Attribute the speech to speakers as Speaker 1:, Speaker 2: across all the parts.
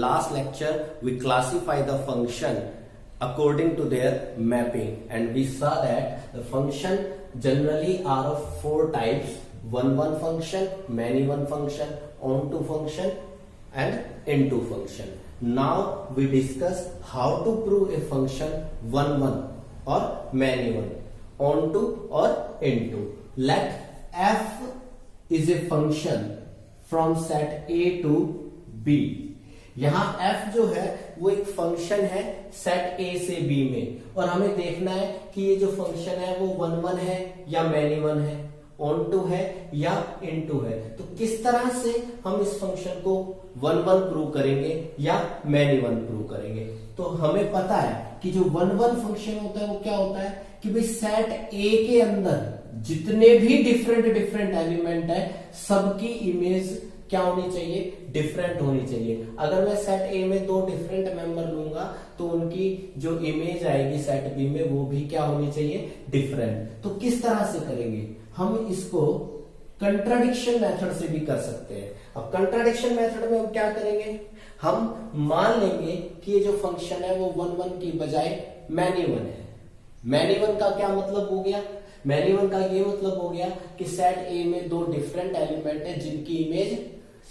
Speaker 1: last lecture, we classify the function according to their mapping, and we saw that the function generally are of four types: one function, many-one function, onto function, and into function. Now we discuss how to prove a function one or many-one, onto or into. Let f is a function from set A to B. यहां f जो है वो एक function है set A से B में, और हमें देखना है कि ये जो फंक्शन है वो वन है या मैनी वन है, ऑन टू है या इन टू है. तो किस तरह से हम इस फंक्शन को वन प्रूव करेंगे या मैनी वन प्रूव करेंगे. तो हमें पता है कि जो वन फंक्शन होता है वो क्या होता है कि भाई सेट A के अंदर जितने भी डिफरेंट एलिमेंट है सबकी इमेज क्या होनी चाहिए, डिफरेंट होनी चाहिए. अगर मैं सेट A में दो डिफरेंट मेंबर लूंगा तो उनकी जो इमेज आएगी सेट B में वो भी क्या होनी चाहिए, डिफरेंट. तो किस तरह से करेंगे हम इसको, कंट्राडिक्शन मेथड से भी कर सकते हैं. अब कंट्राडिक्शन मेथड में हम क्या करेंगे, हम मान लेंगे कि ये जो फंक्शन है वो वन की बजाय मैनी वन है. मैनी वन का क्या मतलब हो गया, मैनी वन का ये मतलब हो गया कि सेट A में दो डिफरेंट एलिमेंट है जिनकी इमेज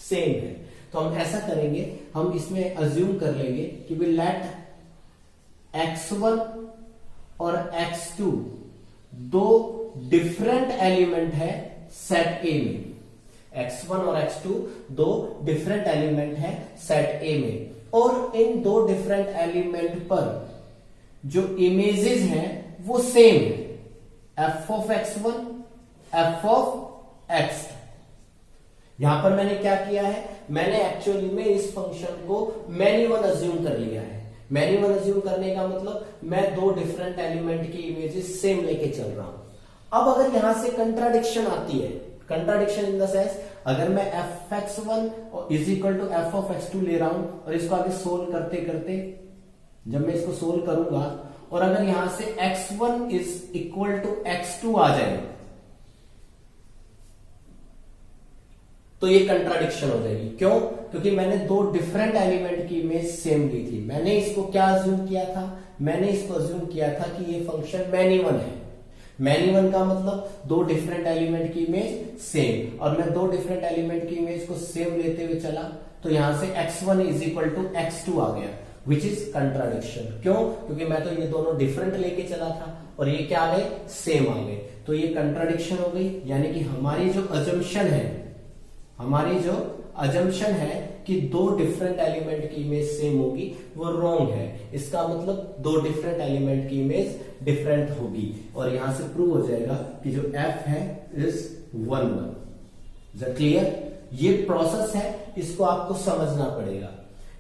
Speaker 1: सेम है. तो हम ऐसा करेंगे, हम इसमें अज्यूम कर लेंगे कि भी लेट x1 और x2 दो डिफरेंट एलिमेंट है सेट A में. x1 और x2 दो डिफरेंट एलिमेंट है सेट A में, और इन दो डिफरेंट एलिमेंट पर जो इमेजेस हैं वो सेम है, f of x1, f of x2. यहां पर मैंने क्या किया है, मैंने एक्चुअली में इस फंक्शन को मैनी वन अज्यूम कर लिया है. मैनी वन अज्यूम करने का मतलब मैं दो डिफरेंट एलिमेंट की इमेजेस सेम लेके चल रहा हूं. अब अगर यहां से कंट्राडिक्शन आती है, कंट्राडिक्शन इन द सेंस अगर मैं F X one is equal to F of X two ले रहा हूं और इसको आगे सोल्व करते करते जब मैं इसको सोल्व करूंगा और अगर यहां से x1 is equal to x2 आ जाए तो ये कंट्राडिक्शन हो जाएगी. क्यों? क्योंकि मैंने दो डिफरेंट एलिमेंट की इमेज सेम ली थी. मैंने इसको क्या अज्यूम किया था, मैंने इसको अज्यूम किया था कि ये फंक्शन मैनी वन है. मैनी वन का मतलब दो डिफरेंट एलिमेंट की इमेज सेम, और मैं दो डिफरेंट एलिमेंट की इमेज को सेम लेते हुए चला तो यहां से x1 is equal to x2 आ गया, विच इज कंट्राडिक्शन. क्यों? क्योंकि मैं तो ये दोनों डिफरेंट लेके चला था और ये क्या आ गए, सेम आ गए. तो ये कंट्राडिक्शन हो गई. यानी कि हमारी जो अजम्पशन है कि दो डिफरेंट एलिमेंट की इमेज सेम होगी वो रॉन्ग है. इसका मतलब दो डिफरेंट एलिमेंट की इमेज डिफरेंट होगी, और यहां से प्रूव हो जाएगा कि जो f है इज वन. Is clear? ये प्रोसेस है, इसको आपको समझना पड़ेगा.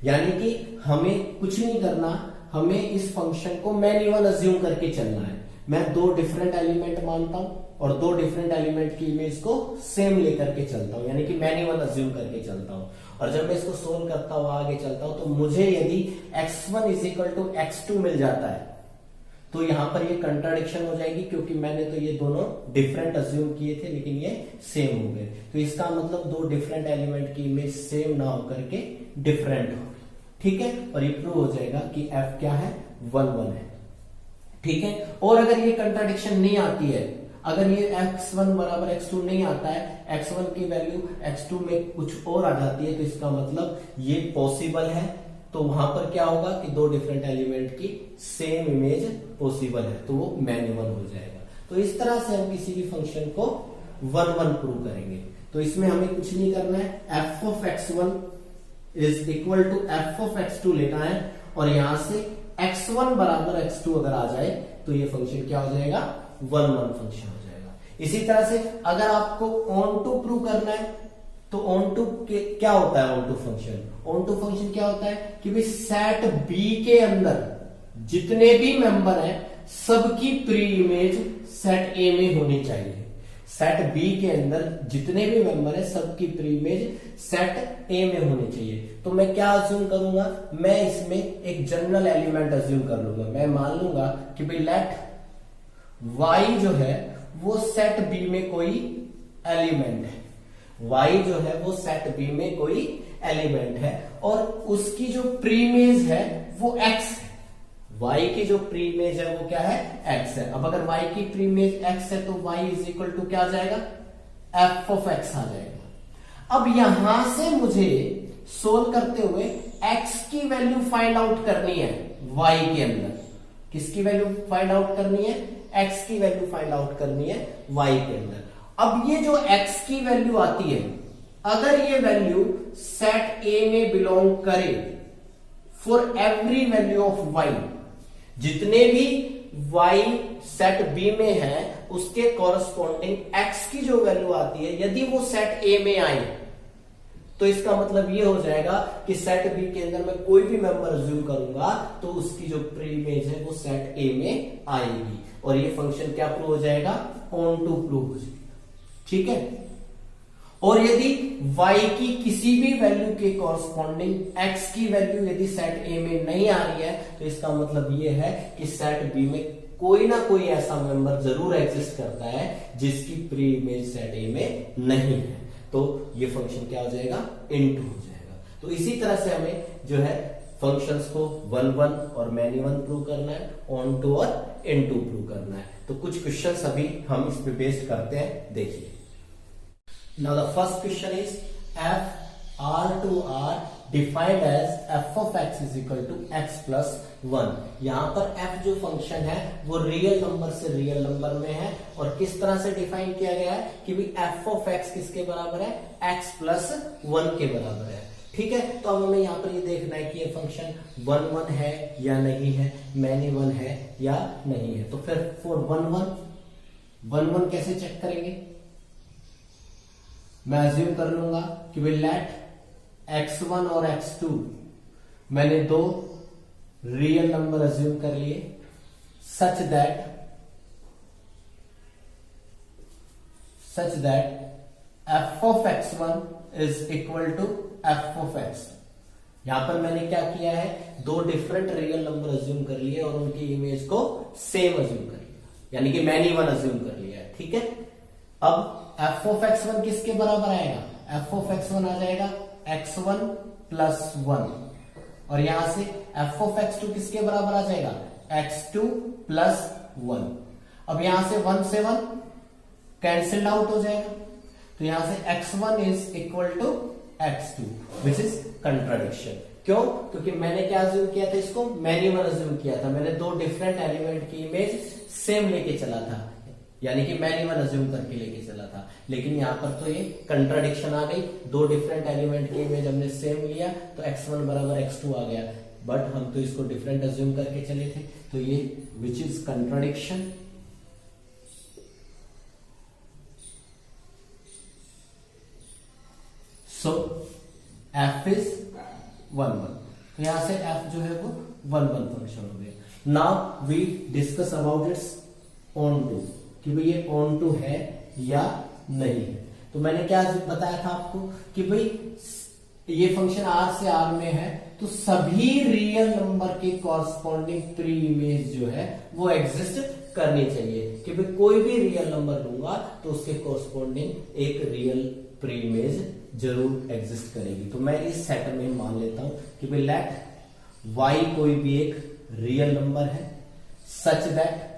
Speaker 1: यानी कि हमें कुछ नहीं करना, हमें इस फंक्शन को मैनी वन अज्यूम करके चलना है. मैं दो डिफरेंट एलिमेंट मानता हूं और दो डिफरेंट एलिमेंट की इमेज को सेम लेकर के चलता हूं, यानी कि मैनी वन अज्यूम करके चलता हूं. और जब मैं इसको सोल्व करता हुआ आगे चलता हूं तो मुझे यदि x1 is equal to x2 मिल जाता है तो यहां पर ये कंट्राडिक्शन हो जाएगी, क्योंकि मैंने तो ये दोनों डिफरेंट अज्यूम किए थे लेकिन ये सेम हो गए. तो इसका मतलब दो डिफरेंट एलिमेंट की इमेज सेम ना होकर के डिफरेंट हो. ठीक है? और ये प्रूव हो जाएगा कि f क्या है, वन है. ठीक है? और अगर ये कंट्राडिक्शन नहीं आती है, अगर ये x1 बराबर x2 नहीं आता है, x1 की वैल्यू x2 में कुछ और आ जाती है, तो इसका मतलब ये पॉसिबल है. तो वहां पर क्या होगा कि दो डिफरेंट एलिमेंट की सेम इमेज पॉसिबल है, तो वो मैनी वन हो जाएगा. तो इस तरह से हम किसी भी फंक्शन को वन प्रूव करेंगे. तो इसमें हमें कुछ नहीं करना है, f of x1 is equal to f of x2 लेना है, और यहां से x1 बराबर x2 अगर आ जाए तो ये फंक्शन क्या हो जाएगा, वन फंक्शन हो जाएगा. इसी तरह से अगर आपको ऑन टू प्रूव करना है तो ऑन टू क्या होता है, ऑन टू फंक्शन क्या होता है कि भाई सेट B के अंदर जितने भी मेंबर हैं सबकी प्री इमेज सेट A में होनी चाहिए. सेट B के अंदर जितने भी मेंबर है सबकी प्री इमेज सेट A में होनी चाहिए. तो मैं क्या अज्यूम करूंगा, मैं इसमें एक जनरल एलिमेंट अज्यूम कर लूंगा. मैं मान लूंगा कि भाई लेट y जो है वो सेट B में कोई एलिमेंट है. y जो है वो सेट B में कोई एलिमेंट है और उसकी जो प्रीमेज है वो x है। y की जो प्रीमेज है वो क्या है, x है। अब अगर y की प्रीमेज x है तो y इज इक्वल टू क्या आ जाएगा, f ऑफ x आ जाएगा। अब यहां से मुझे सोल्व करते हुए x की वैल्यू फाइंड आउट करनी है y के अंदर। किसकी वैल्यू फाइंड आउट करनी है, x की वैल्यू फाइंड आउट करनी है y के अंदर। अब ये जो x की वैल्यू आती है, अगर ये वैल्यू सेट A में बिलोंग करे for every value of y, जितने भी y सेट B में है उसके कॉरस्पॉन्डिंग x की जो वैल्यू आती है, यदि वो सेट A में आए तो इसका मतलब ये हो जाएगा कि सेट B के अंदर मैं कोई भी मेंबर अज्यूम करूंगा तो उसकी जो प्रीमेज है वो सेट A में आएगी और ये फंक्शन क्या प्रूव हो जाएगा, ऑन टू प्रूव हो जाएगा। ठीक है। और यदि y की किसी भी वैल्यू के कॉरस्पॉन्डिंग x की वैल्यू यदि सेट A में नहीं आ रही है तो इसका मतलब ये है कि सेट B में कोई ना कोई ऐसा मेंबर जरूर एग्जिस्ट करता है जिसकी प्री इमेज सेट A में नहीं है, तो ये फंक्शन क्या हो जाएगा, इनटू हो जाएगा। तो इसी तरह से हमें जो है फंक्शंस को 1 1 और मैनी वन प्रूव करना है, ऑन टू और इनटू प्रूव करना है। तो कुछ क्वेश्चंस अभी हम इस पे बेस्ड करते हैं, देखिए। Now the first question is f r to r defined as f of x is equal to x plus 1। यहां पर f जो फंक्शन है वो रियल नंबर से रियल नंबर में है और किस तरह से डिफाइन किया गया है कि भी f of x किसके बराबर है, x plus 1 के बराबर है। ठीक है। तो अब हमें यहाँ पर ये देखना है कि ये फंक्शन 1 1 है या नहीं है, मैनी वन है या नहीं है। तो फिर फॉर 1 1 कैसे चेक करेंगे, मैं अज्यूम कर लूंगा कि भाई लेट x1 और x2 मैंने दो रियल नंबर अज्यूम कर लिए such that f of x1 is equal to f of x। यहां पर मैंने क्या किया है, दो डिफरेंट रियल नंबर अज्यूम कर लिए और उनकी इमेज को सेम अज्यूम कर लिया, यानी कि मैनी वन अज्यूम कर लिया है। ठीक है। अब f of x1 किसके बराबर आएगा, f of x1 आ जाएगा x1 प्लस 1 और यहां से f of x2 किसके बराबर आ जाएगा, x2 प्लस 1। अब यहां से 1 से 1 कैंसिल्ड आउट हो जाएगा, तो यहां से x1 is equal to x2 which is contradiction. क्यों, क्योंकि मैंने क्या अज्यूम किया था, इसको मैनी वन अज्यूम किया था। मैंने दो डिफरेंट एलिमेंट की इमेज सेम लेके चला था, यानी कि मैनी वन अज्यूम करके लेके चला था, लेकिन यहां पर तो ये कंट्राडिक्शन आ गई। दो डिफरेंट एलिमेंट की इमेज हमने सेम लिया तो x1 बराबर x2 आ गया, बट हम तो इसको डिफरेंट अज्यूम करके चले थे, तो ये विच is contradiction. So f is 1 1, तो यहां से f जो है वो 1 1 फंक्शन हो गया। Now we discuss about its onto, कि भाई ये ऑन टू है या नहीं है। तो मैंने क्या बताया था आपको कि भाई ये फंक्शन r से r में है तो सभी रियल नंबर के कॉरस्पॉन्डिंग प्री इमेज जो है वो एग्जिस्ट करनी चाहिए, कि भाई कोई भी रियल नंबर लूंगा तो उसके कॉरस्पॉन्डिंग एक रियल प्री इमेज जरूर एग्जिस्ट करेगी। तो मैं इस सेट में मान लेता हूं कि भाई लेट y कोई भी एक रियल नंबर है सच दैट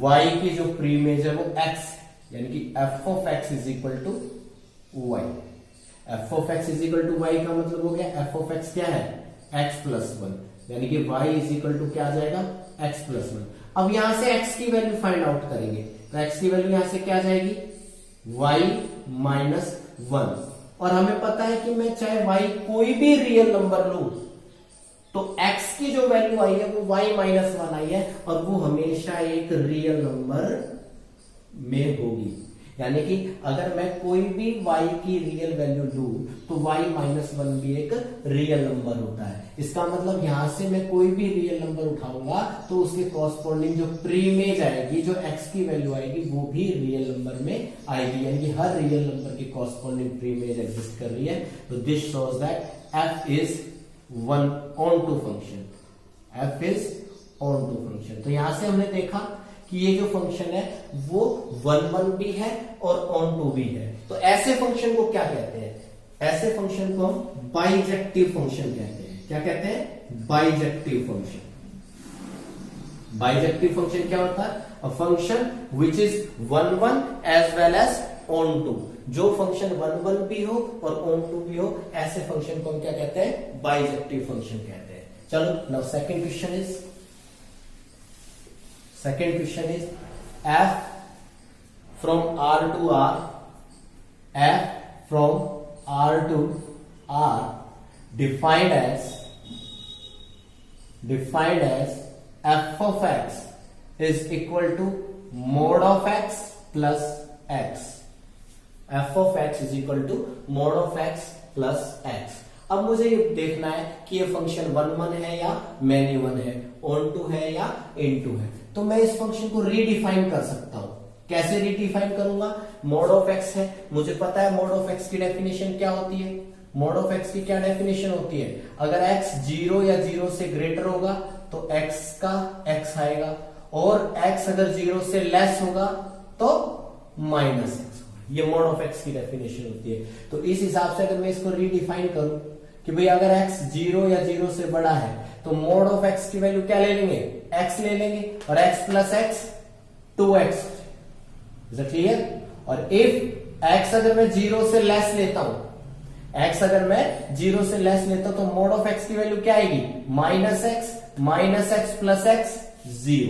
Speaker 1: y की जो प्रीमेज है वो x, यानी कि f of x is equal to y। f of x is equal to y का मतलब हो गया f of x क्या है, x प्लस 1, यानी कि y इज इक्वल टू क्या आ जाएगा, x प्लस 1। अब यहां से x की वैल्यू फाइंड आउट करेंगे तो x की वैल्यू यहां से क्या आ जाएगी, y माइनस 1। और हमें पता है कि मैं चाहे y कोई भी रियल नंबर लूं तो x की जो वैल्यू आई है वो y माइनस 1 आई है और वो हमेशा एक रियल नंबर में होगी। यानी कि अगर मैं कोई भी y की रियल वैल्यू लूं तो y माइनस 1 भी एक रियल नंबर होता है। इसका मतलब यहां से मैं कोई भी रियल नंबर उठाऊंगा तो उसके कॉरस्पॉन्डिंग जो प्रीमेज आएगी, जो x की वैल्यू आएगी वो भी रियल नंबर में आएगी, यानी कि हर रियल नंबर की कॉरस्पॉन्डिंग प्रीमेज एग्जिस्ट कर रही है। तो this shows that f is one onto function, f is onto function. तो यहां से हमने देखा कि ये जो फंक्शन है वो 1 1 भी है और ऑन टू भी है। तो ऐसे फंक्शन को क्या कहते हैं, ऐसे फंक्शन को हम बाइजेक्टिव फंक्शन कहते हैं। क्या कहते हैं? Bijective function. बाइजेक्टिव फंक्शन क्या होता है? A function which is one one as well as onto. जो फंक्शन वन वन भी हो और ऑन टू भी हो, ऐसे फंक्शन को हम क्या कहते हैं? बाइजेक्टिव फंक्शन कहते हैं। चलो now second question is f from R to R, f from R to R defined as f of x is equal to mod of x plus x। f of x is equal to mod of x plus x। अब मुझे ये देखना है कि ये function one one है या many one है, ऑन टू है या इन टू है। तो मैं इस फंक्शन को रीडिफाइन कर सकता हूं। कैसे रीडिफाइन करूंगा? मोड ऑफ एक्स है, मुझे पता है मोड ऑफ एक्स की डेफिनेशन क्या होती है। मोड ऑफ एक्स की क्या डेफिनेशन होती है? अगर x 0 या 0 से ग्रेटर होगा तो x का x आएगा, और x अगर 0 से लेस होगा तो माइनस x होगा। ये मोड ऑफ एक्स की डेफिनेशन होती है। तो इस हिसाब से अगर मैं इसको रीडिफाइन करूं कि भाई अगर x 0 या 0 से बड़ा है तो मोड ऑफ x की वैल्यू क्या ले लेंगे? x ले लेंगे, और x plus x 2x। Is it clear? और इफ x अगर मैं 0 से लेस लेता हूं, x अगर मैं 0 से लेस लेता हूं तो मोड ऑफ x की वैल्यू क्या आएगी? Minus x plus x 0।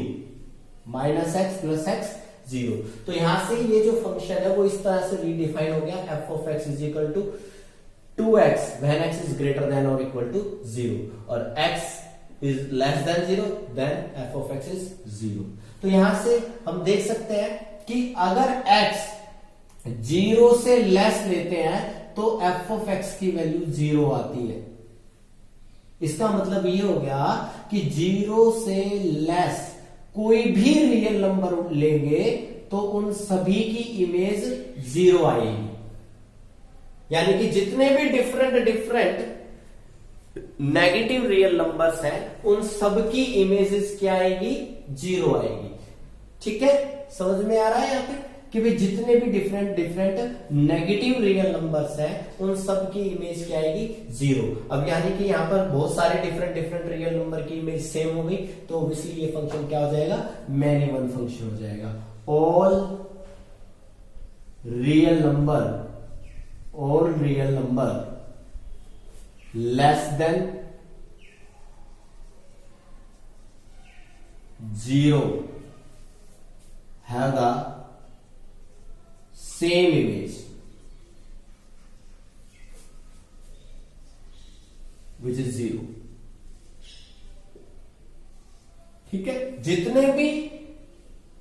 Speaker 1: Minus x plus x 0। तो यहां से ये जो फंक्शन है वो इस तरह से रीडिफाइन हो गया। f of x is equal to 2x when x is greater than or equal to 0, और x is less than 0 then f of x is 0। तो यहां से हम देख सकते हैं कि अगर x 0 से लेस लेते हैं तो f of x की वैल्यू 0 आती है। इसका मतलब ये हो गया कि 0 से लेस कोई भी रियल नंबर लेंगे तो उन सभी की इमेज 0 आएगी। यानी कि जितने भी डिफरेंट नेगेटिव रियल नंबर्स हैं उन सबकी इमेजेस क्या आएगी? 0 आएगी। ठीक है, समझ में आ रहा है यहाँ पे कि भाई जितने भी डिफरेंट नेगेटिव रियल नंबर्स हैं उन सब की इमेज क्या आएगी? 0। अब यानी कि यहाँ पर बहुत सारे डिफरेंट रियल नंबर की इमेज सेम हो गई, तो ऑब्वियसली ये फंक्शन क्या हो जाएगा? मैनी वन फंक्शन हो जाएगा। All real number less than 0 have the same image which is 0। ठीक है, जितने भी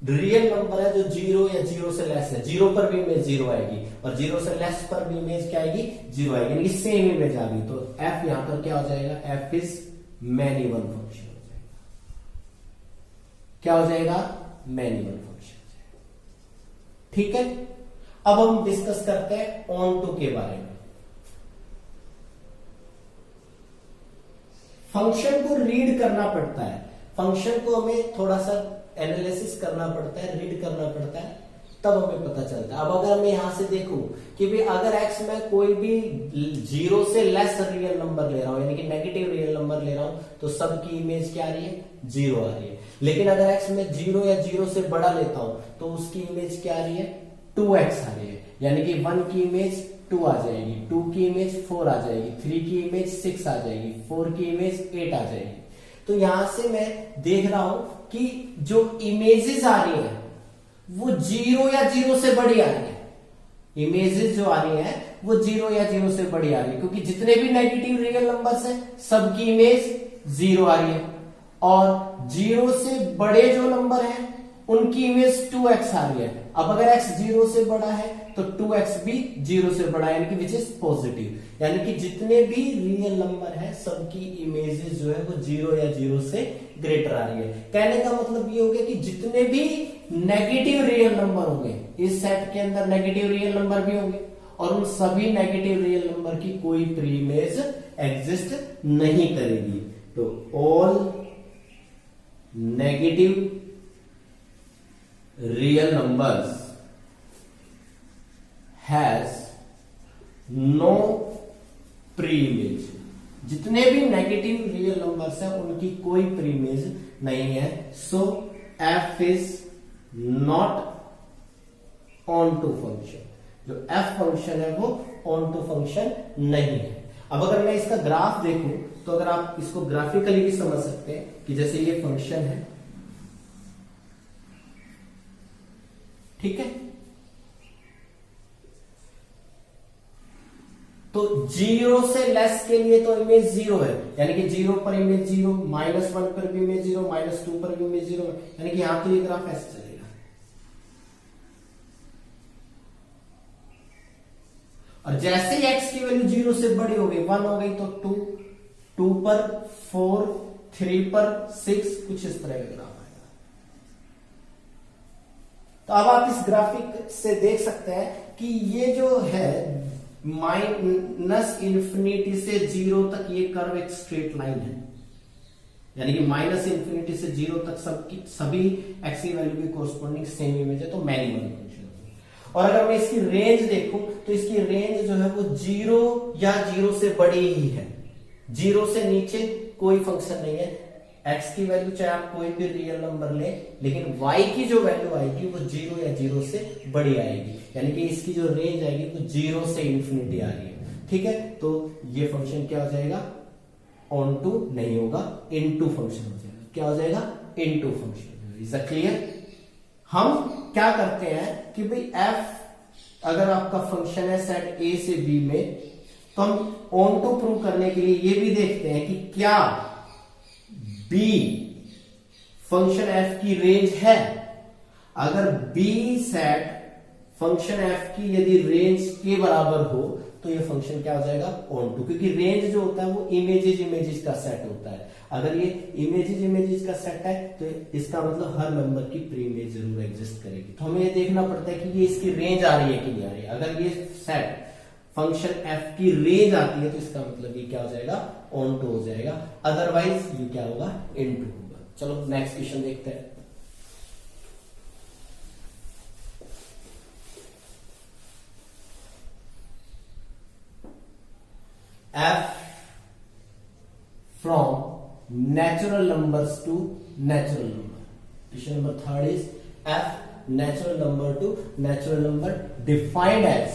Speaker 1: रियल नंबर है जो 0 या 0 से लेस है, 0 पर भी इमेज 0 आएगी और 0 से लेस पर भी इमेज क्या आएगी? 0 आएगी, यानी सेम इमेज आ गई। तो f यहां पर क्या हो जाएगा? f is many one function हो जाएगा। क्या हो जाएगा? मैनी वन फंक्शन हो जाएगा। ठीक है, अब हम डिस्कस करते हैं ऑन टू के बारे में। फंक्शन को रीड करना पड़ता है, फंक्शन को हमें थोड़ा सा एनालिसिस करना पड़ता है, रीड करना पड़ता है, तब हमें पता चलता है। अब अगर मैं यहां से देखूं कि भी अगर x में कोई भी 0 से लेस रियल नंबर ले रहा हूं, यानी कि नेगेटिव रियल नंबर ले रहा हूं, तो सबकी इमेज क्या आ रही है? 0 आ रही है। लेकिन अगर x में 0 या 0 से बड़ा लेता हूं तो उसकी इमेज क्या आ रही है? 2x आ रही है, यानी कि 1 की इमेज 2 आ जाएगी, 2 की इमेज 4 आ जाएगी, 3 की इमेज 6 आ जाएगी, 4 की इमेज 8 आ जाएगी। तो यहां से मैं देख रहा हूं कि जो इमेजेस आ रही हैं वो 0 या 0 से बड़ी आ रही है। इमेजेस जो आ रही हैं वो 0 या 0 से बड़ी आ रही है, क्योंकि जितने भी नेगेटिव रियल नंबर्स हैं सबकी इमेज 0 आ रही है, और 0 से बड़े जो नंबर हैं उनकी इमेज 2x आ रही है। अब अगर x 0 से बड़ा है तो 2x भी 0 से बड़ा है, यानी कि विच इज पॉजिटिव। यानी कि जितने भी रियल नंबर है सबकी इमेजेस जो है वो 0 या 0 से ग्रेटर आ रही है। कहने का मतलब ये हो गया कि जितने भी नेगेटिव रियल नंबर होंगे इस सेट के अंदर नेगेटिव रियल नंबर भी होंगे, और उन सभी नेगेटिव रियल नंबर की कोई प्री इमेज एग्जिस्ट नहीं करेगी। तो all negative real numbers has no जितने भी नेगेटिव रियल नंबर्स हैं उनकी कोई प्रीमेज नहीं है, so f is not onto function. जो f फंक्शन है वो ऑन टू फंक्शन नहीं है। अब अगर मैं इसका ग्राफ देखूं तो अगर आप इसको ग्राफिकली भी समझ सकते हैं कि जैसे ये फंक्शन है, ठीक है, तो 0 से लेस के लिए तो इमेज 0 है, यानी कि 0 पर इमेज 0, -1 पर भी इमेज 0, -2 पर भी इमेज 0, यानी कि यहां तो ये ग्राफ ऐसे चलेगा। और जैसे ही x की वैल्यू 0 से बड़ी हो गई, 1 हो गई तो 2, 2 पर 4, 3 पर 6, कुछ इस तरह का ग्राफ आएगा। तो अब आप इस ग्राफिक से देख सकते हैं कि ये जो है माइनस इन्फिनिटी से 0 तक ये कर्व एक स्ट्रेट लाइन है, यानी कि माइनस इन्फिनिटी से 0 तक सभी x की वैल्यू की कोरस्पॉन्डिंग सेम इमेज है, तो मैक्सिमम फंक्शन। और अगर मैं इसकी रेंज देखूं तो इसकी रेंज जो है वो 0 या 0 से बड़ी ही है, 0 से नीचे कोई फंक्शन नहीं है। x की वैल्यू चाहे आप कोई भी रियल नंबर ले, लेकिन y की जो वैल्यू आएगी वो 0 या 0 से बड़ी आएगी, यानी कि इसकी जो रेंज आएगी वो 0 से इंफिनिटी आ रही है, ठीक है। तो ये फंक्शन क्या हो जाएगा, ऑन टू नहीं होगा, इनटू फंक्शन हो जाएगा। क्या हो जाएगा, into function. Is it clear? हम क्या करते हैं कि भाई f अगर आपका फंक्शन है सेट a से b में, तो हम ऑन टू प्रूव करने के लिए ये भी देखते हैं कि क्या b फंक्शन f की रेंज है। अगर b सेट फंक्शन f की यदि रेंज के बराबर हो तो ये फंक्शन क्या हो जाएगा, ऑन टू, क्योंकि रेंज जो होता है वो इमेजेस का सेट होता है। अगर ये इमेजेस का सेट है तो इसका मतलब हर मेंबर की प्री इमेज जरूर एग्जिस्ट करेगी। तो हमें ये देखना पड़ता है कि ये इसकी रेंज आ रही है कि नहीं आ रही है। अगर ये सेट फंक्शन f की रेंज आती है तो इसका मतलब ये क्या हो जाएगा, ऑन टू हो जाएगा, अदरवाइज ये क्या होगा, इन टू होगा। चलो नेक्स्ट क्वेश्चन देखते हैं। f from natural numbers to natural number. Question number 3 is f natural number to natural number defined as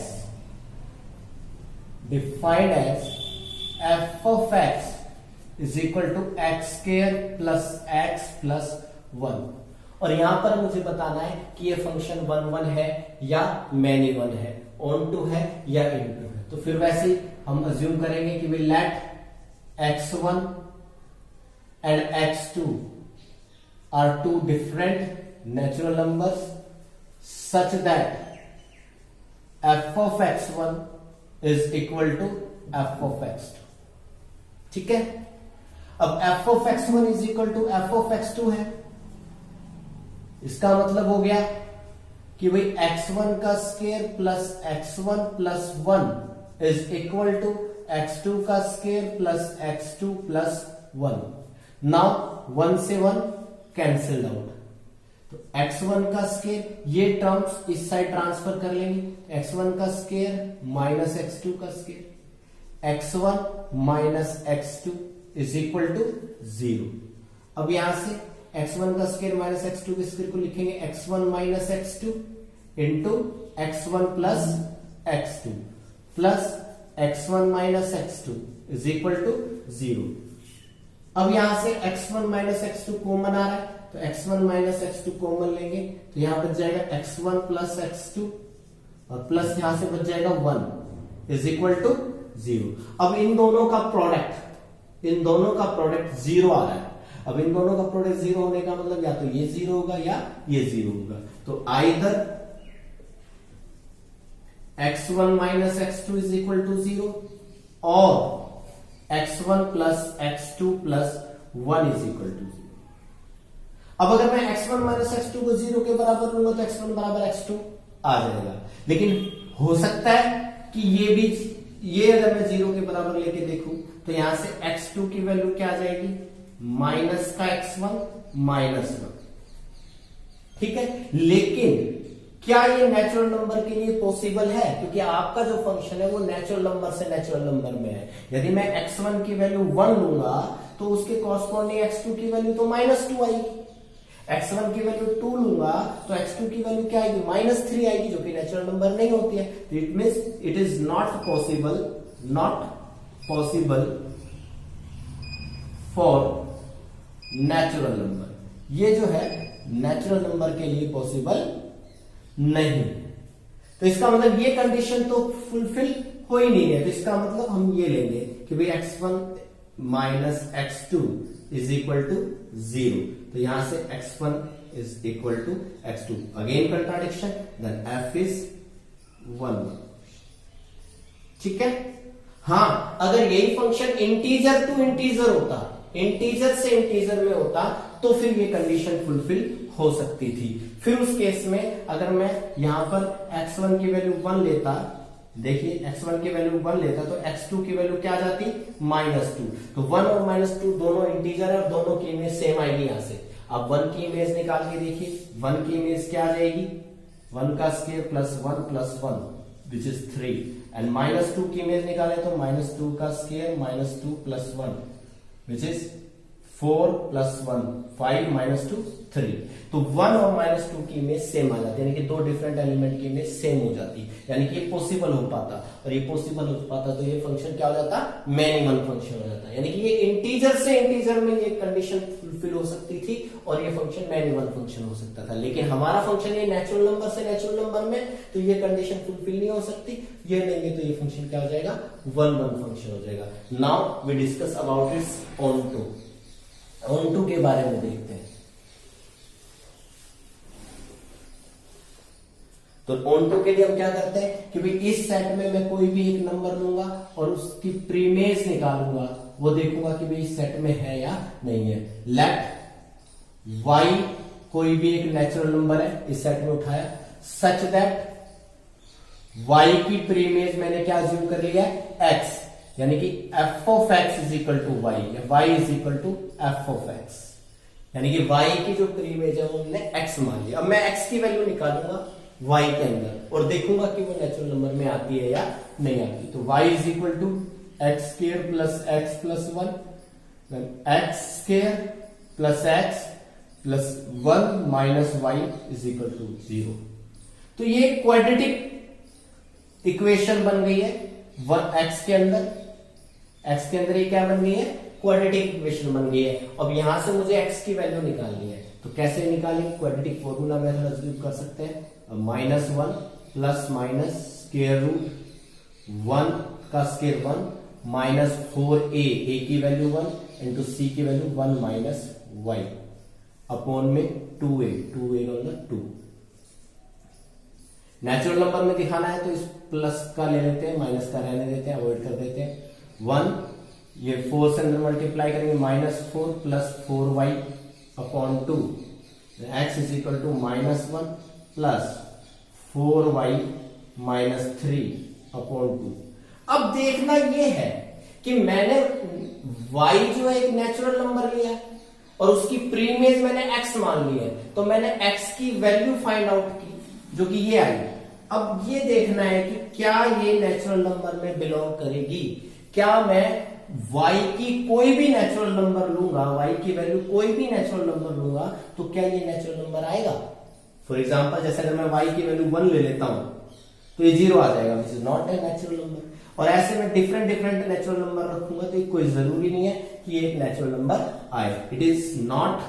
Speaker 1: f of x is equal to x square plus x plus 1। और यहां पर मुझे बताना है कि ये फंक्शन 1 1 है या मैनी 1 है, ऑन टू है या इन टू है। तो फिर वैसे ही हम अज्यूम करेंगे कि we let x1 and x2 are two different natural numbers such that f of x1 is equal to f of x2। ठीक है, अब f of x1 is equal to f of x2 है, इसका मतलब हो गया कि भाई x1 का square plus x1 plus 1 is equal to x2 का square plus x2 plus 1। Now 1 से 1 कैंसिल आउट, तो x1 का स्क्वायर, ये टर्म्स इस साइड ट्रांसफर कर लेंगे, x1 का स्क्वायर माइनस x2 का square, x1 minus x2 is equal to 0। अब यहां से x1 का स्क्वायर माइनस x2 के स्क्वायर को लिखेंगे x1 minus x2 into x1 plus x2 plus x1 minus x2 is equal to 0। अब यहां से x1 माइनस x2 कॉमन आ रहा है, तो x1 माइनस x2 कॉमन लेंगे, तो यहां बच जाएगा x1 प्लस x2 और प्लस यहां से बच जाएगा 1 इज इक्वल टू 0। अब इन दोनों का प्रोडक्ट 0 आ रहा है। अब इन दोनों का प्रोडक्ट 0 होने का मतलब या तो ये 0 होगा या ये 0 होगा, तो either x1 minus x2 is equal to 0 और x1 plus x2 plus 1 is equal to 0। अब अगर मैं x1 माइनस x2 को 0 के बराबर लूंगा तो x1 बराबर x2 आ जाएगा, लेकिन हो सकता है कि ये अगर मैं 0 के बराबर लेके देखूं तो यहां से x2 की वैल्यू क्या आ जाएगी, माइनस का x1 माइनस 1। ठीक है, लेकिन क्या ये नेचुरल नंबर के लिए पॉसिबल है? क्योंकि आपका जो फंक्शन है वो नेचुरल नंबर से नेचुरल नंबर में है। यदि मैं x1 की वैल्यू 1 लूंगा तो उसके कॉरस्पॉन्डिंग x2 की वैल्यू तो -2 आएगी। x1 की वैल्यू 2 लूंगा तो x2 की वैल्यू क्या आएगी? -3 आएगी, जो कि नेचुरल नंबर नहीं होती है। It means it is not possible for natural number. ये जो है नेचुरल नंबर के लिए पॉसिबल नहीं। तो इसका मतलब ये कंडीशन तो फुलफिल हो ही नहीं है। तो इसका मतलब हम ये लेंगे कि भाई x1 minus x2 is equal to 0। तो यहां से x1 is equal to x2, again contradiction, then f is 1। ठीक है। हाँ, अगर यही फंक्शन इंटीजर टू इंटीजर होता, इंटीजर से इंटीजर में होता, तो फिर ये कंडीशन फुलफिल हो सकती थी। फिर उस केस में अगर मैं यहां पर x1 की वैल्यू 1 लेता, देखिए x1 की वैल्यू 1 लेता तो x2 की वैल्यू क्या आ जाती? -2। तो 1 और -2 दोनों इंटीजर है और दोनों की इमेज सेम आएगी यहां से। अब 1 की इमेज निकाल के देखिए, 1 की इमेज क्या आ जाएगी? 1 का square plus 1 plus 1 which is 3, and -2 की इमेज निकाले तो -2 का square -2 plus 1 which is 4 plus 1 5 -2 3। तो 1 और -2 की इमेज सेम आ जाती है, यानी कि दो डिफरेंट एलिमेंट की इमेज सेम हो जाती, यानी कि ये पॉसिबल हो पाता। और ये पॉसिबल हो पाता तो ये फंक्शन क्या हो जाता? मैनिमल फंक्शन हो जाता, यानी कि ये इंटीजर से इंटीजर में ये कंडीशन फुलफिल हो सकती थी और ये फंक्शन मैनिमल फंक्शन हो सकता था। लेकिन हमारा फंक्शन ये नेचुरल नंबर से नेचुरल नंबर में, तो ये कंडीशन फुलफिल नहीं हो सकती। ये लेंगे तो ये फंक्शन क्या हो जाएगा? 1 फंक्शन हो जाएगा। Now we discuss about its onto के बारे में देखते हैं। तो ऑन टू के लिए हम क्या करते हैं कि भाई इस सेट में मैं कोई भी एक नंबर लूंगा और उसकी प्रीमेज निकालूंगा, वो देखूंगा कि भाई इस सेट में है या नहीं है। लेट y कोई भी एक नेचुरल नंबर है, इस सेट में उठाया, सच दैट y की प्रीमेज मैंने क्या अज्यूम कर लिया है? x, यानी कि f of x is equal to y, या y is equal to f of x, यानी कि y की जो प्रीमेज है वो हमने x मान लिया। अब मैं x की वैल्यू निकालूंगा y के अंदर और देखूंगा कि वो नेचुरल नंबर में आती है या नहीं आती। तो y is equal to X square plus X plus 1, X square plus X plus 1 minus Y is equal to 0। तो ये क्वाड्रेटिक इक्वेशन बन गई है 1x के अंदर। x के अंदर ये क्या बन गई है? क्वाड्रेटिक इक्वेशन बन गई है। अब यहां से मुझे x की वैल्यू निकालनी है, तो कैसे निकालेंगे? क्वाड्रेटिक फॉर्मूला मेथड यूज कर सकते हैं। -1 प्लस माइनस स्क्वायर रूट 1 का स्क्वायर 1 माइनस 4a, a की वैल्यू 1 इंटू c की वैल्यू 1 माइनस y अपॉन में 2a का मतलब 2। नेचुरल नंबर में दिखाना है तो इस प्लस का ले लेते हैं, माइनस का रहने देते हैं, अवॉइड कर देते हैं। 1 ये 4 से अंदर मल्टीप्लाई करेंगे, -4 plus 4y upon 2, x is equal to -1 plus 4y minus 3 upon 2। अब देखना यह है कि मैंने y जो है एक नेचुरल नंबर लिया है और उसकी प्रीमेज मैंने x मान ली है, तो मैंने x की वैल्यू फाइंड आउट की जो कि ये आई। अब ये देखना है कि क्या ये नेचुरल नंबर में बिलोंग करेगी। क्या मैं y की कोई भी नेचुरल नंबर लूंगा, y की वैल्यू कोई भी नेचुरल नंबर लूंगा, तो क्या ये नेचुरल नंबर आएगा? फॉर एग्जाम्पल जैसे अगर मैं y की वैल्यू 1 ले लेता हूं तो ये 0 आ जाएगा, which is not a natural number. और ऐसे में डिफरेंट नेचुरल नंबर रखूंगा तो कोई जरूरी नहीं है कि ये एक नेचुरल नंबर आए। It is not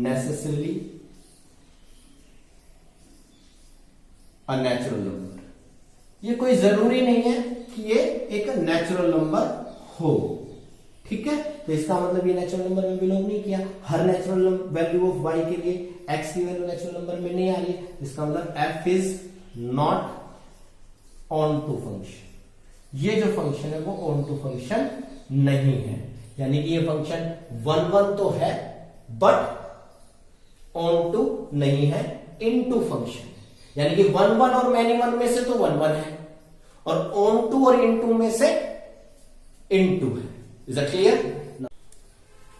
Speaker 1: necessarily a natural number. ये कोई जरूरी नहीं है कि ये एक नेचुरल नंबर हो। ठीक है, तो इसका मतलब ये नेचुरल नंबर में बिलोंग नहीं किया। हर नेचुरल वैल्यू ऑफ y के लिए x की वैल्यू नेचुरल नंबर में नहीं आ रही है। इसका मतलब f is not onto function. ये जो फंक्शन है वो ऑन टू फंक्शन नहीं है, यानी कि ये फंक्शन 1 तो है बट ऑन टू नहीं है, इन टू फंक्शन। यानी कि 1 और मैनी 1 में से तो 1 है और ऑन टू और इन टू में से इन टू है। Is that clear?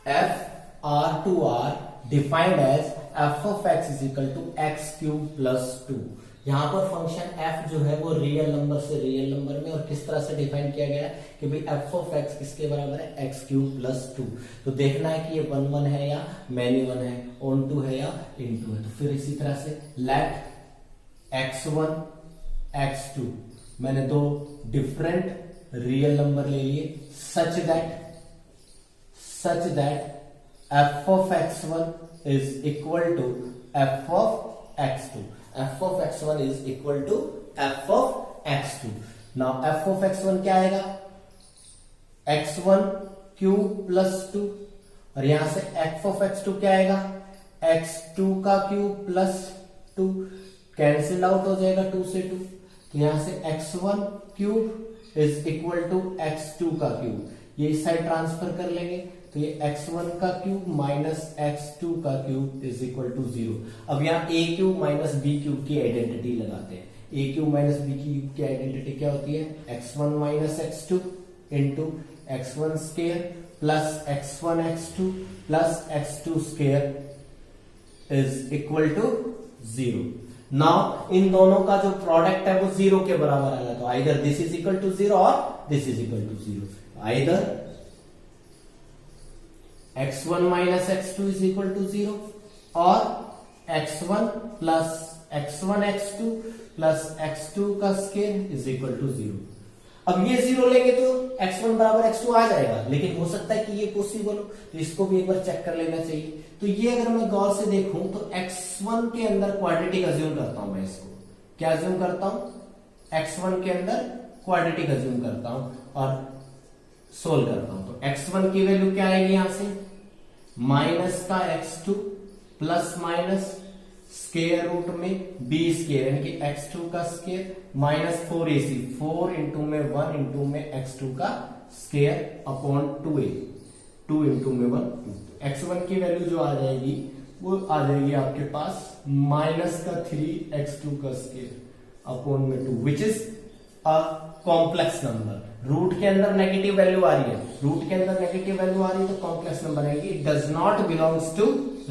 Speaker 1: f r to r defined as F of X is equal to X cube plus 2। यहां पर फंक्शन f जो है वो रियल नंबर से रियल नंबर में, और किस तरह से डिफाइन किया गया है कि भाई f ऑफ x किसके बराबर है, एक्स क्यूब प्लस 2। तो देखना है कि ये 1 1 है या मैनी 1 है, ऑन 2 है या इन 2 है। तो फिर इसी तरह से लेट x1 x2, मैंने दो डिफरेंट रियल नंबर ले लिए such that f of x1 is equal to f of x2. f of x1 is equal to f of x2. Now f of x1 क्या आएगा, x1 क्यूब प्लस 2, और यहां से f of x2 क्या आएगा, x2 का cube plus 2, cancel out हो जाएगा 2 से 2। तो यहां से x1 cube is equal to x2 का क्यूब, ये इस साइड ट्रांसफर कर लेंगे, तो ये x1 का क्यूब माइनस x2 का क्यूब इज इक्वल टू 0। अब यहाँ a cube minus b cube की आइडेंटिटी लगाते हैं। a cube minus b cube की आइडेंटिटी क्या होती है, x1 minus x2 into x1 square plus x1 x2 plus x2 square is equal to 0। Now इन दोनों का जो प्रोडक्ट है वो 0 के बराबर आएगा, तो either this is equal to 0 और this is equal to 0। Either x1 minus x2 is equal to 0 और x1 plus x1 x2 plus x2 का स्क्वायर इज इक्वल टू 0। अब ये 0 लेंगे तो x1 बराबर x2 आ जाएगा, लेकिन हो सकता है कि ये पॉसिबल हो, तो इसको भी एक बार चेक कर लेना चाहिए। तो ये अगर मैं गौर से देखूं तो x1 के अंदर क्वाड्रेटिक अज्यूम करता हूं, मैं इसको क्या अज्यूम करता हूं, x1 के अंदर क्वाड्रेटिक अज्यूम करता हूं और सोल्व करता हूं। तो x1 की वैल्यू क्या आएगी, यहां से माइनस का x2 plus minus square root में b स्क्वायर यानी कि x2 का स्क्वायर माइनस 4ac, 4 इंटू में 1 इंटू में x2 का स्क्वायर अपॉन 2a, 2 इंटू में 1। x1 की वैल्यू जो आ जाएगी वो आ जाएगी आपके पास माइनस का 3x2 का स्क्वायर अपॉन में 2, which is a complex number. Root के अंदर नेगेटिव वैल्यू आ रही है, रूट के अंदर नेगेटिव वैल्यू आ रही है तो कॉम्प्लेक्स नंबर आएगी। It does not belongs to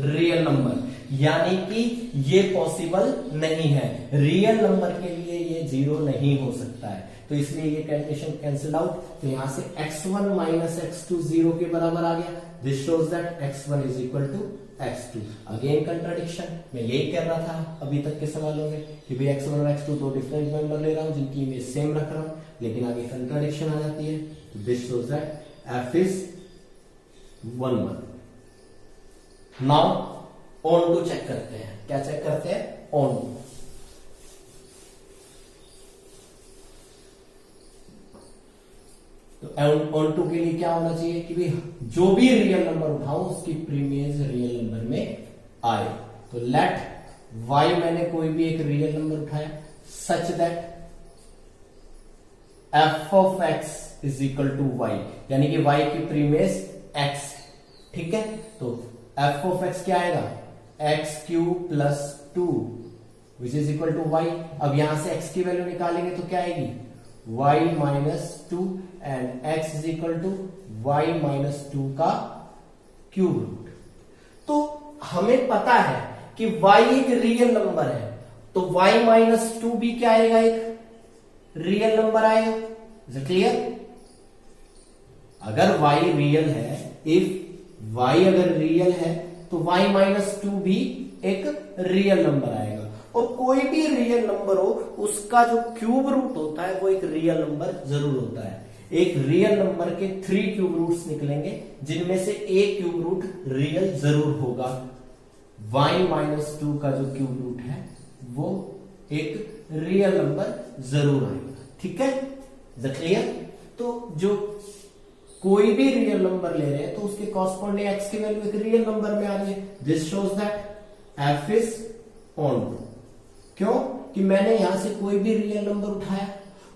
Speaker 1: real number, यानी कि ये पॉसिबल नहीं है, रियल नंबर के लिए ये 0 नहीं हो सकता है, तो इसलिए ये कंडीशन कैंसिल आउट। तो यहां से x1 माइनस x2 0 के बराबर आ गया। This shows that x1 is equal to x2। Again contradiction, मैं यही कह रहा था अभी तक के सवालों में कि भाई x1 और x2 दो डिफरेंट नंबर ले रहा हूं जिनकी इमेज सेम रख रहा हूं, लेकिन आगे कंट्राडिक्शन आ जाती है। तो this shows that f is 1 1। Now onto check करते हैं, क्या चेक करते हैं, ऑन टू। तो ऑन टू के लिए क्या होना चाहिए कि भाई जो भी रियल नंबर उठाऊं उसकी प्रीमियस रियल नंबर में आए। तो लेट y, मैंने कोई भी एक रियल नंबर उठाया such that f of x is equal to y, यानी कि y की प्रीमियस x, ठीक है। तो f ऑफ x क्या आएगा, x cube plus 2 which is equal to y। अब यहां से x की वैल्यू निकालेंगे तो क्या आएगी, y minus 2 and x is equal to y minus 2 का क्यूब रूट। तो हमें पता है कि y एक रियल नंबर है, तो y माइनस 2 भी क्या आएगा, एक रियल नंबर आएगा। Is it clear? अगर y रियल है, इफ y अगर रियल है तो y माइनस 2 भी एक रियल नंबर आएगा, और कोई भी रियल नंबर हो उसका जो क्यूब रूट होता है वो एक रियल नंबर जरूर होता है। एक रियल नंबर के 3 क्यूब रूट्स निकलेंगे जिनमें से एक क्यूब रूट रियल जरूर होगा। y माइनस 2 का जो क्यूब रूट है वो एक रियल नंबर जरूर आएगा, ठीक है। Is it clear? तो जो कोई भी रियल नंबर ले रहे हैं तो उसके कॉरस्पॉन्डिंग x की वैल्यू एक रियल नंबर में आ रही है। This shows that f is onto. क्यों? कि मैंने यहां से कोई भी रियल नंबर उठाया,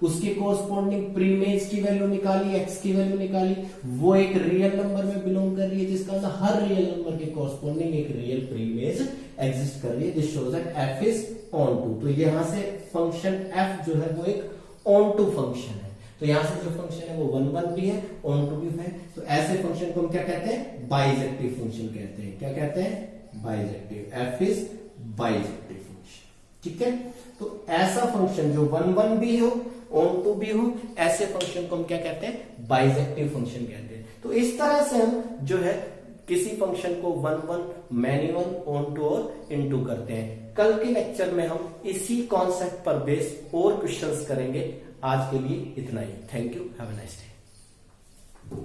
Speaker 1: उसके कोरस्पॉन्डिंग प्रीमेज की वैल्यू निकाली, x की वैल्यू निकाली, वो एक रियल नंबर में बिलोंग कर रही है जिसका मतलब हर रियल नंबर के कोरस्पॉन्डिंग एक रियल प्रीमेज एग्जिस्ट कर रही है। This shows that f is onto. तो यहां से फंक्शन f जो है वो एक ऑन टू फंक्शन है। तो यहां से जो फंक्शन है वो 1 1 भी है, ऑन टू भी है। तो ऐसे फंक्शन को हम क्या कहते हैं, बाइजेक्टिव फंक्शन कहते हैं। क्या कहते हैं, bijective, F is bijective function, ठीक है। तो ऐसा फंक्शन जो 1 1 भी हो, ऑन टू भी हो, ऐसे फंक्शन को हम क्या कहते हैं, बाइजेक्टिव फंक्शन कहते हैं। तो इस तरह से हम जो है किसी फंक्शन को 1 1, मैनी वन, ऑन टू और इनटू करते हैं। कल के लेक्चर में हम इसी कॉन्सेप्ट पर बेस और क्वेश्चंस करेंगे। आज के लिए इतना ही। Thank you, have a nice day.